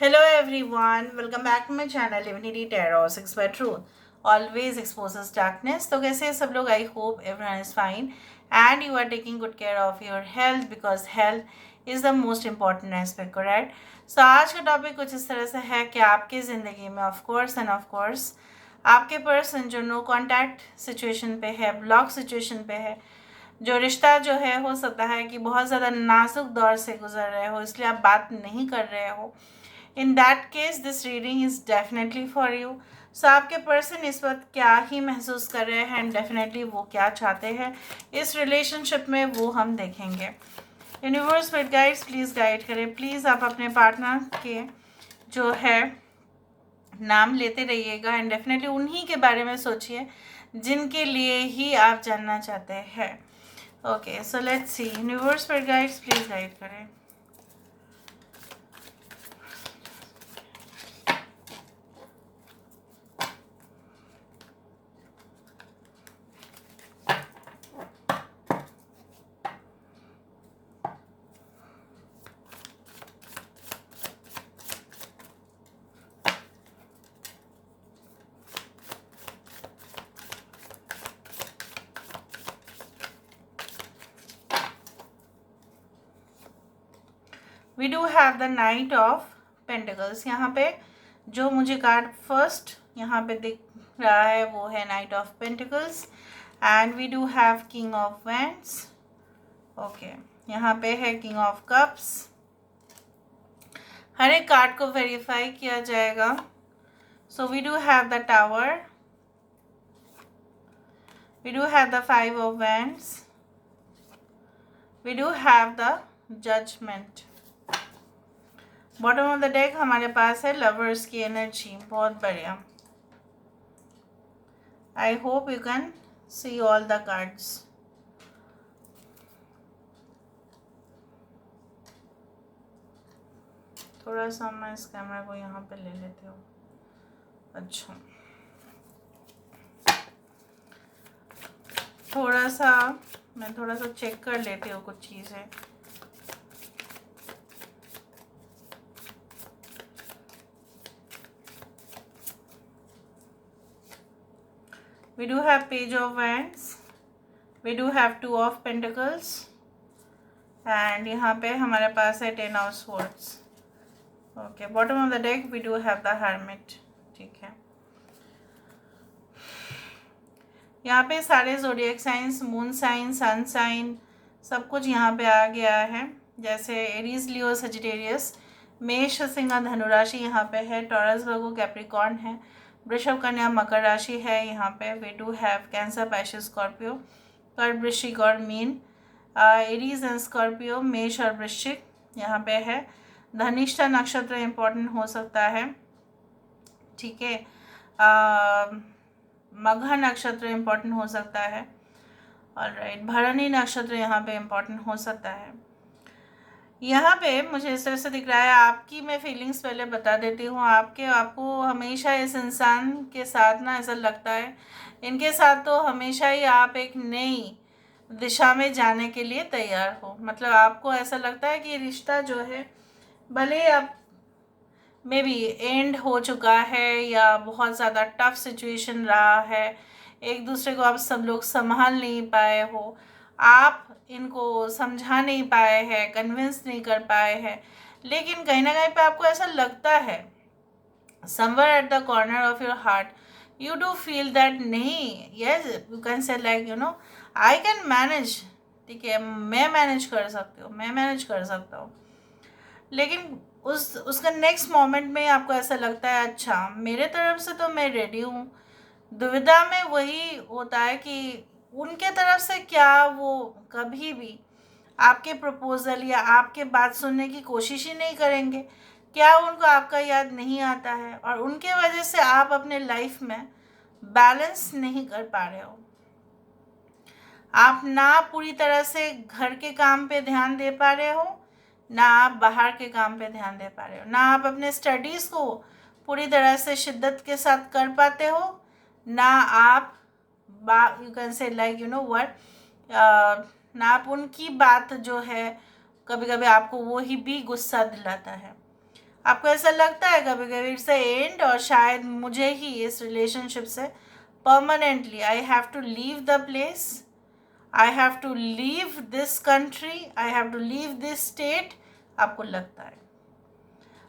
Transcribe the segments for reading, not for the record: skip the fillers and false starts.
Hello everyone, welcome back to my channel Divinity Tarot 6 by Truth. Always exposes darkness. तो कैसे हैं सब लोग? I hope everyone is fine and you are taking good care of your health because health is the most important aspect, correct? So आज का topic कुछ इस तरह से है कि आपकी ज़िंदगी में of course आपके पर्सन जो नो कॉन्टैक्ट सिचुएशन पे है, ब्लॉक सिचुएशन पे है, जो रिश्ता जो है हो सकता है कि बहुत ज़्यादा नाजुक दौर से गुजर रहे हो, इसलिए आप बात नहीं कर रहे हो. In that case this reading is definitely for you. So आपके पर्सन इस वक्त क्या ही महसूस कर रहे हैं एंड डेफिनेटली वो क्या चाहते हैं इस रिलेशनशिप में, वो हम देखेंगे. Universe with guides please guide करें. प्लीज़ आप अपने पार्टनर के जो है नाम लेते रहिएगा एंड डेफिनेटली उन्हीं के बारे में सोचिए जिनके लिए ही आप जानना चाहते हैं. Okay, so let's see. Universe with guides please guide करें. We do have the knight of pentacles. यहाँ पे जो मुझे कार्ड फर्स्ट यहाँ पे दिख रहा है वो है knight of pentacles and we do have king of wands. Okay, यहाँ पे है किंग ऑफ कप्स. हर एक कार्ड को वेरीफाई किया जाएगा. So we do have the tower, we do have the five of wands, we do have the judgement. Bottom of the deck हमारे पास है लवर्स की एनर्जी. बहुत बढ़िया. I hope you can see all the cards. थोड़ा सा मैं इस कैमरा को यहाँ पे ले लेती हूँ. अच्छा, मैं थोड़ा सा चेक कर लेती हूँ कुछ चीज़ें. We do have page of wands, we do have two of pentacles and यहाँ पे हमारे पास है ten of swords. Okay, bottom of the deck we do have the hermit. ठीक है, यहाँ पे सारे zodiac signs, moon sign, sun sign, सब कुछ यहाँ पे आ गया है. जैसे एरीज, लियो, सजिटेरियस, मेष, सिंह, धनुराशि यहाँ पे है, टॉरस, वर्गो, कैप्रिकॉर्न है, वृषभ, कन्या, मकर राशि है. यहाँ पे we do have Cancer, Pisces, Scorpio, कर्क, वृश्चिक और मीन. एरीज एंड स्कॉर्पियो, मेष और वृश्चिक यहाँ पे है. धनिष्ठा नक्षत्र इम्पोर्टेंट हो सकता है. ठीक है, मघा नक्षत्र इम्पोर्टेंट हो सकता है. और राइट, भरणी नक्षत्र यहाँ पे इम्पोर्टेंट हो सकता है. यहाँ पे मुझे इस तरह से दिख रहा है. आपकी मैं फीलिंग्स पहले बता देती हूँ. आपको हमेशा इस इंसान के साथ ना ऐसा लगता है, इनके साथ तो हमेशा ही आप एक नई दिशा में जाने के लिए तैयार हो. मतलब आपको ऐसा लगता है कि रिश्ता जो है भले अब मे बी एंड हो चुका है या बहुत ज़्यादा टफ सिचुएशन रहा है, एक दूसरे को आप सब लोग संभाल नहीं पाए हो, आप इनको समझा नहीं पाए हैं, कन्विंस नहीं कर पाए हैं, लेकिन कहीं ना कहीं पे आपको ऐसा लगता है somewhere at the corner of your heart you do feel that नहीं, yes you can say like I can manage. ठीक है, मैं मैनेज कर सकती हूँ, मैं मैनेज कर सकता हूँ. लेकिन उसका नेक्स्ट मोमेंट में आपको ऐसा लगता है अच्छा मेरे तरफ से तो मैं रेडी हूँ. दुविधा में वही होता है कि उनके तरफ से क्या वो कभी भी आपके प्रपोज़ल या आपके बात सुनने की कोशिश ही नहीं करेंगे. क्या उनको आपका याद नहीं आता है और उनके वजह से आप अपने लाइफ में बैलेंस नहीं कर पा रहे हो. आप ना पूरी तरह से घर के काम पे ध्यान दे पा रहे हो, ना आप बाहर के काम पे ध्यान दे पा रहे हो, ना आप अपने स्टडीज़ को पूरी तरह से शिद्दत के साथ कर पाते हो, ना आप you can say like what ना आप उनकी बात जो है कभी कभी आपको वो ही भी गुस्सा दिलाता है. आपको ऐसा लगता है कभी कभी इट्स अ एंड, और शायद मुझे ही इस रिलेशनशिप से permanently I have to leave the place, I have to leave this country, I have to leave this state. आपको लगता है,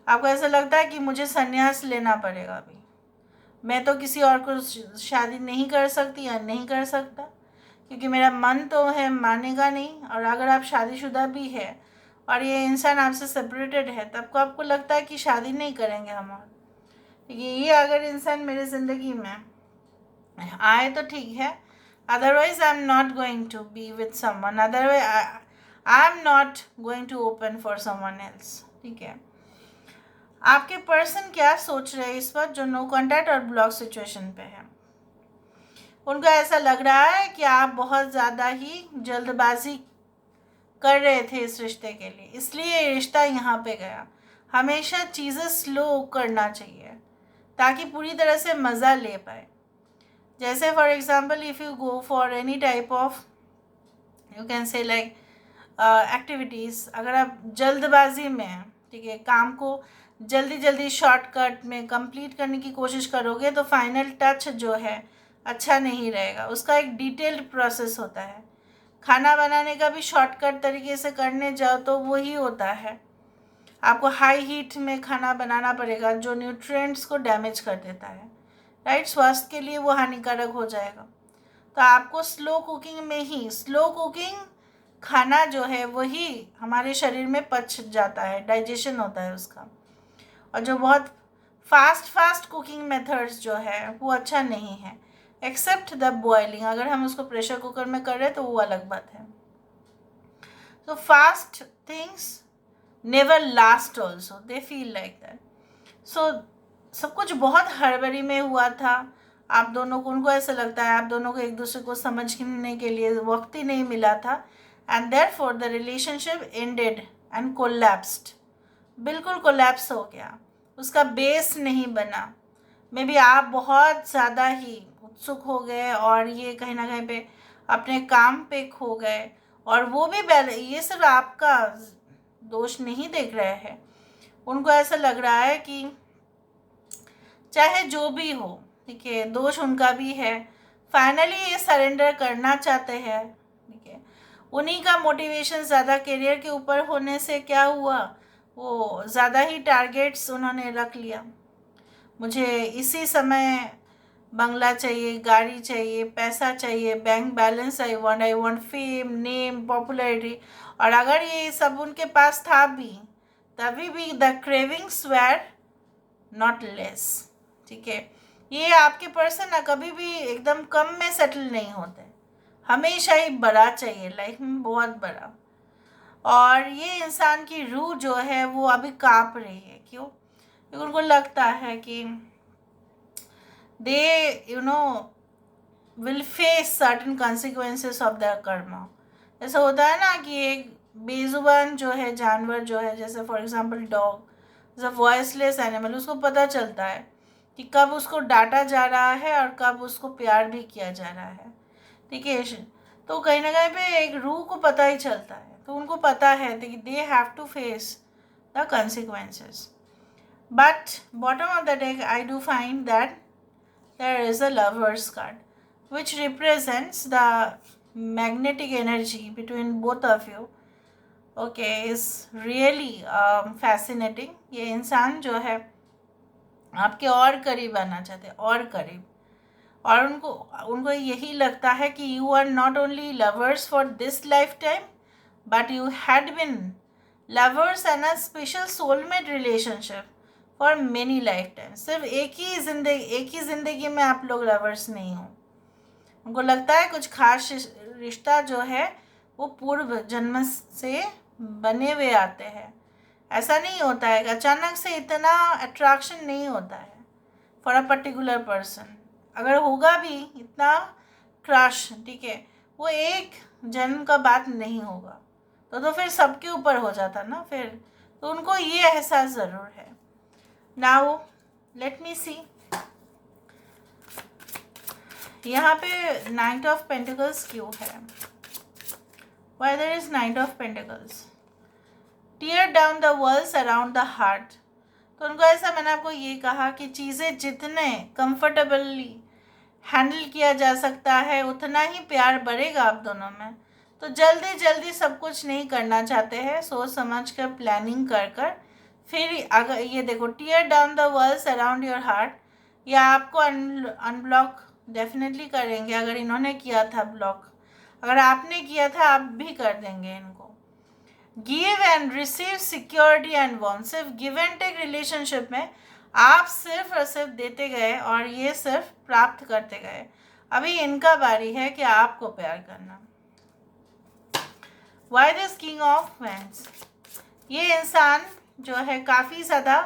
आपको ऐसा लगता है कि मुझे संन्यास लेना पड़ेगा अभी, मैं तो किसी और को शादी नहीं कर सकती या नहीं कर सकता, क्योंकि मेरा मन तो है मानेगा नहीं। और अगर आप शादीशुदा भी है और ये इंसान आपसे सेपरेटेड है, तब को आपको लगता है कि शादी नहीं करेंगे हम, और क्योंकि ये अगर इंसान मेरे ज़िंदगी में आए तो ठीक है, otherwise I am not going to be with someone, otherwise I am not going to open for someone else. ठीक है, आपके पर्सन क्या सोच रहे हैं इस वक्त जो नो कॉन्टैक्ट और ब्लॉक सिचुएशन पे है? उनको ऐसा लग रहा है कि आप बहुत ज़्यादा ही जल्दबाजी कर रहे थे इस रिश्ते के लिए, इसलिए ये रिश्ता यहाँ पे गया। हमेशा चीज़ें स्लो करना चाहिए ताकि पूरी तरह से मज़ा ले पाए। जैसे for example if you go for any type of you can say like activities, अगर आप जल्दबाजी में हैं, ठीक है, काम को जल्दी जल्दी शॉर्टकट में कंप्लीट करने की कोशिश करोगे तो फाइनल टच जो है अच्छा नहीं रहेगा। उसका एक डिटेल्ड प्रोसेस होता है। खाना बनाने का भी शॉर्टकट तरीके से करने जाओ तो वही होता है, आपको हाई हीट में खाना बनाना पड़ेगा जो न्यूट्रिएंट्स को डैमेज कर देता है, राइट, स्वास्थ्य के लिए वो हानिकारक हो जाएगा। तो आपको स्लो कुकिंग में ही, स्लो कुकिंग खाना जो है वही हमारे शरीर में पच जाता है, डाइजेशन होता है उसका। और जो बहुत फास्ट कुकिंग मेथड्स जो है वो अच्छा नहीं है, एक्सेप्ट द बॉइलिंग। अगर हम उसको प्रेशर कुकर में कर रहे हैं तो वो अलग बात है। तो fast things never last also, they feel like that. So सब कुछ बहुत हड़बड़ी में हुआ था, आप दोनों को, उनको ऐसा लगता है आप दोनों को एक दूसरे को समझने के लिए वक्त ही नहीं मिला था, and therefore the relationship ended and collapsed. बिल्कुल कोलैप्स हो गया, उसका बेस नहीं बना। मे बी आप बहुत ज़्यादा ही उत्सुक हो गए और ये कहीं ना कहीं पे अपने काम पे खो गए, और वो भी ये सिर्फ आपका दोष नहीं देख रहे हैं, उनको ऐसा लग रहा है कि चाहे जो भी हो, ठीक है, दोष उनका भी है, फाइनली ये सरेंडर करना चाहते हैं। ठीक है, उन्हीं का मोटिवेशन ज़्यादा करियर के ऊपर होने से क्या हुआ, वो ज़्यादा ही टारगेट्स उन्होंने रख लिया। मुझे इसी समय बंगला चाहिए, गाड़ी चाहिए, पैसा चाहिए, bank balance I want fame, name, popularity. और अगर ये सब उनके पास था भी, तभी भी the cravings were not less. ठीक है, ये आपके पर्सन ना कभी भी एकदम कम में सेटल नहीं होते, हमेशा ही बड़ा चाहिए लाइफ में, बहुत बड़ा। और ये इंसान की रूह जो है वो अभी काँप रही है, क्यों? क्योंकि उनको लगता है कि they will face certain consequences of their karma। ऐसा होता है ना कि एक बेजुबान जो है जानवर जो है, जैसे फॉर एग्जांपल डॉग, जैसे वॉइसलेस एनिमल, उसको पता चलता है कि कब उसको डांटा जा रहा है और कब उसको प्यार भी किया जा रहा है। ठीक है, तो कहीं ना कहीं पे एक रूह को पता ही चलता है, तो उनको पता है कि they have to face the consequences। But bottom of the deck, I do find that there is a lover's card, which represents the magnetic energy between both of you। Okay, is really fascinating। ये इंसान जो है आपके और करीब आना चाहते हैं, और करीब, और उनको यही लगता है कि you are not only lovers for this lifetime, but you had been lovers and a special soulmate relationship for many life time. सिर्फ एक ही ज़िंदगी में आप लोग लवर्स नहीं हो। उनको लगता है कुछ खास रिश्ता जो है वो पूर्व जन्म से बने हुए आते हैं। ऐसा नहीं होता है, अचानक से इतना अट्रैक्शन नहीं होता है फॉर अ पर्टिकुलर पर्सन। अगर होगा भी इतना क्रश, ठीक है, वो एक जन्म का बात नहीं होगा, तो फिर सबके ऊपर हो जाता ना फिर। तो उनको ये एहसास ज़रूर है। नाउ लेट मी सी, यहाँ पे नाइट ऑफ पेंटिकल्स क्यों है? Why there is knight of pentacles? Tear down the walls around the heart. तो उनको ऐसा, मैंने आपको ये कहा कि चीज़ें जितने कंफर्टेबली हैंडल किया जा सकता है उतना ही प्यार बढ़ेगा आप दोनों में। तो जल्दी जल्दी सब कुछ नहीं करना चाहते हैं, सोच समझ कर प्लानिंग कर कर फिर अगर ये देखो, tear down the walls around your heart, या आपको अनब्लॉक डेफिनेटली करेंगे। अगर इन्होंने किया था ब्लॉक, अगर आपने किया था आप भी कर देंगे इनको। Give and receive security and warmth, सिर्फ गिव एंड टेक रिलेशनशिप में आप सिर्फ और सिर्फ देते गए और ये सिर्फ प्राप्त करते गए। अभी इनका बारी है कि आपको प्यार करना। Why this king of wands, ये इंसान जो है काफ़ी ज़्यादा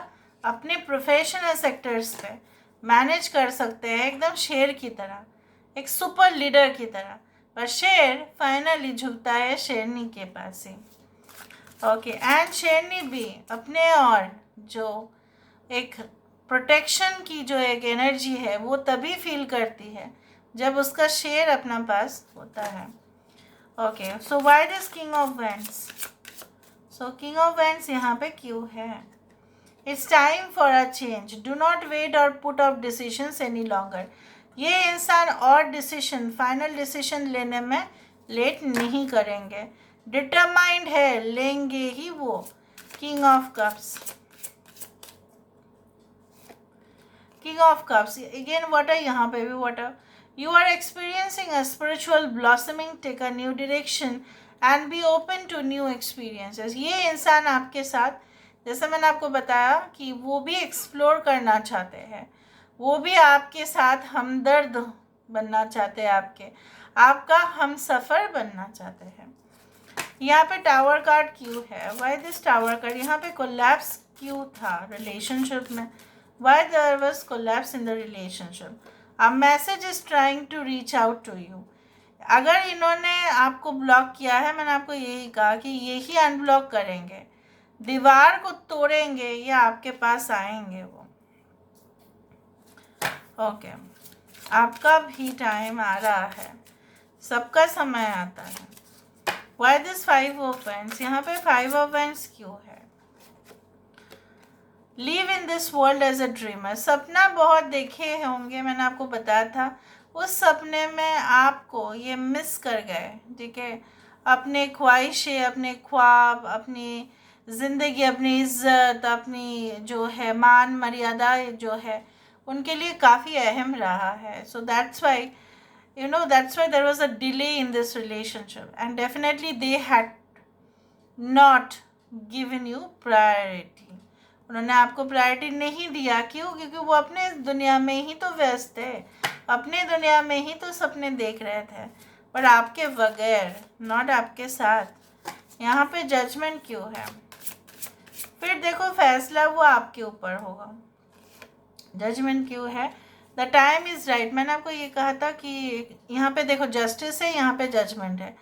अपने प्रोफेशनल सेक्टर्स पे मैनेज कर सकते हैं, एकदम शेर की तरह, एक सुपर लीडर की तरह, पर शेर फाइनली झुकता है शेरनी के पास ही। ओके, एंड शेरनी भी अपने और जो एक प्रोटेक्शन की जो एक एनर्जी है वो तभी फील करती है जब उसका शेर अपना पास होता है। Okay, so why this king of wands, so king of wands यहाँ पे क्यों है? It's time for a change, do not wait or put off decisions any longer. ये इंसान और डिसीजन, फाइनल डिसीजन लेने में लेट नहीं करेंगे, डिटरमाइंड है, लेंगे ही वो। King of cups, king of cups again water, यहाँ पे भी water. You are experiencing a spiritual blossoming, take a new direction and be open to new experiences. ये इंसान आपके साथ, जैसे मैंने आपको बताया कि वो भी एक्सप्लोर करना चाहते हैं, वो भी आपके साथ हमदर्द बनना चाहते हैं, आपका हम सफ़र बनना चाहते हैं। यहाँ पे टावर कार्ड क्यों है? Why this tower card? यहाँ पे कोलैप्स क्यों था रिलेशनशिप में? Why there was collapse in the relationship? A message is trying to reach out to you. अगर इन्होंने आपको ब्लॉक किया है, मैंने आपको यही कहा कि यही अनब्लॉक करेंगे, दीवार को तोड़ेंगे या आपके पास आएंगे वो। ओके, आपका भी टाइम आ रहा है, सबका समय आता है। Why this five of wands? यहाँ पे फाइव ऑफ वैंड्स क्यों है? Live in this world as a dreamer, सपना बहुत देखे होंगे, मैंने आपको बताया था। उस सपने में आपको ये मिस कर गए, ठीक है, अपने ख्वाहिशें, अपने ख्वाब, अपनी ज़िंदगी, अपनी इज्जत, अपनी जो है मान मर्यादा जो है, उनके लिए काफ़ी अहम रहा है। So that's why, that's why there was a delay in this relationship, and definitely they had not given you priority. उन्होंने आपको प्रायोरिटी नहीं दिया। क्यों? क्योंकि वो अपने दुनिया में ही तो व्यस्त थे, अपने दुनिया में ही तो सपने देख रहे थे, पर आपके बगैर, नॉट आपके साथ। यहाँ पे जजमेंट क्यों है? फिर देखो, फैसला वो आपके ऊपर होगा। जजमेंट क्यों है? द टाइम इज़ राइट, मैंने आपको ये कहा था कि यहाँ पे देखो जस्टिस है, यहाँ पे जजमेंट है।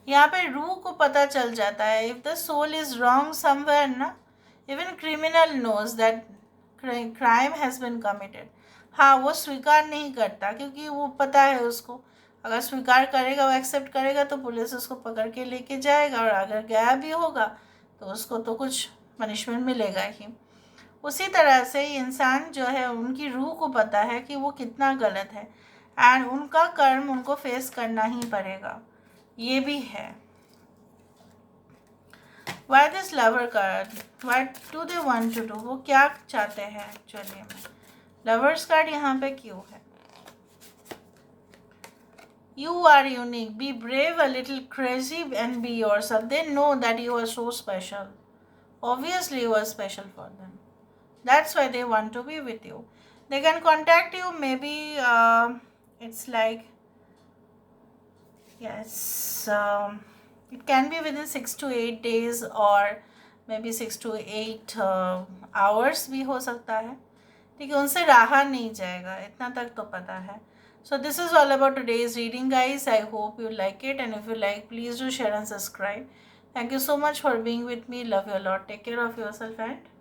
यहाँ पे रूह को पता चल जाता है, if the soul is wrong somewhere ना, even criminal knows that crime has been committed. हाँ, वो स्वीकार नहीं करता क्योंकि वो पता है उसको, अगर स्वीकार करेगा, वो एक्सेप्ट करेगा तो पुलिस उसको पकड़ के लेके जाएगा, और अगर गया भी होगा तो उसको तो कुछ पनिशमेंट मिलेगा ही। उसी तरह से इंसान जो है, उनकी रूह को पता है कि वो कितना गलत है, एंड उनका कर्म उनको फेस करना ही पड़ेगा, ये भी है। Why this lover card? Why do they want to do? वो क्या चाहते हैं एक्चुअली में? लवर्स कार्ड यहाँ पे क्यों है? You are unique, be brave, a little crazy and be yourself. They know that you are so special, obviously you are special for them, that's why they want to be with you. They can contact you, maybe it's like, yes, it can be within 6 to 8 days or maybe 6 to 8 hours भी हो सकता है, ठीक है, उनसे रहा नहीं जाएगा, इतना तक तो पता है। So this is all about today's reading, guys. I hope you like it, and if you like, please do share and subscribe. Thank you so much for being with me. Love you a lot. Take care of yourself and